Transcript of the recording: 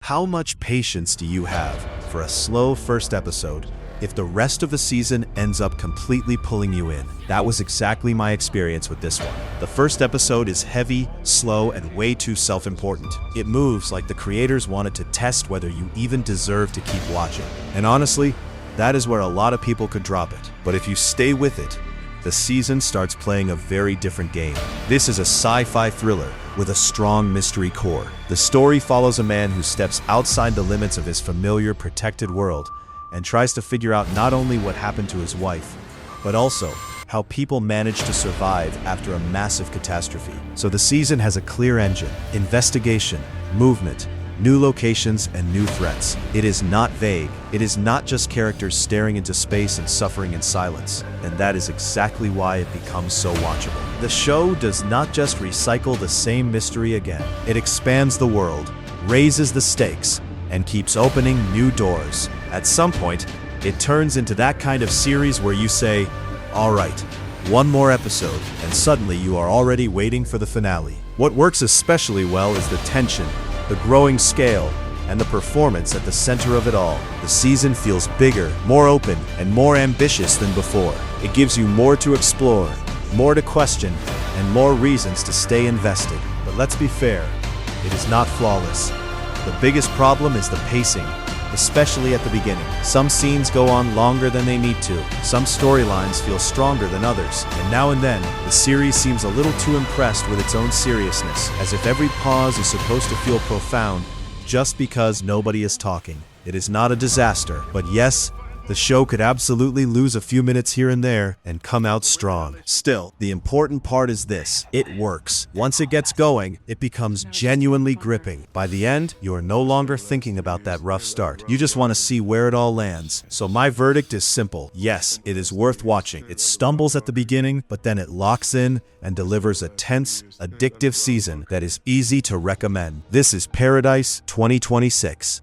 How much patience do you have for a slow first episode if the rest of the season ends up completely pulling you in? That was exactly my experience with this one. The first episode is heavy, slow, and way too self-important. It moves like the creators wanted to test whether you even deserve to keep watching. And honestly, that is where a lot of people could drop it. But if you stay with it, the season starts playing a very different game. This is a sci-fi thriller with a strong mystery core. The story follows a man who steps outside the limits of his familiar, protected world and tries to figure out not only what happened to his wife, but also how people manage to survive after a massive catastrophe. So the season has a clear engine: investigation, movement, new locations, and new threats. It is not vague. It is not just characters staring into space and suffering in silence. And that is exactly why it becomes so watchable. The show does not just recycle the same mystery again. It expands the world, raises the stakes, and keeps opening new doors. At some point, it turns into that kind of series where you say, all right, one more episode, and suddenly you are already waiting for the finale. What works especially well is the tension, the growing scale, and the performance at the center of it all. The season feels bigger, more open, and more ambitious than before. It gives you more to explore, more to question, and more reasons to stay invested. But let's be fair, it is not flawless. The biggest problem is the pacing, especially at the beginning. Some scenes go on longer than they need to. Some storylines feel stronger than others. And now and then, the series seems a little too impressed with its own seriousness, as if every pause is supposed to feel profound just because nobody is talking. It is not a disaster, but yes, the show could absolutely lose a few minutes here and there and come out strong. Still, the important part is this: it works. Once it gets going, it becomes genuinely gripping. By the end, you are no longer thinking about that rough start. You just want to see where it all lands. So my verdict is simple. Yes, it is worth watching. It stumbles at the beginning, but then it locks in and delivers a tense, addictive season that is easy to recommend. This is Paradise 2026.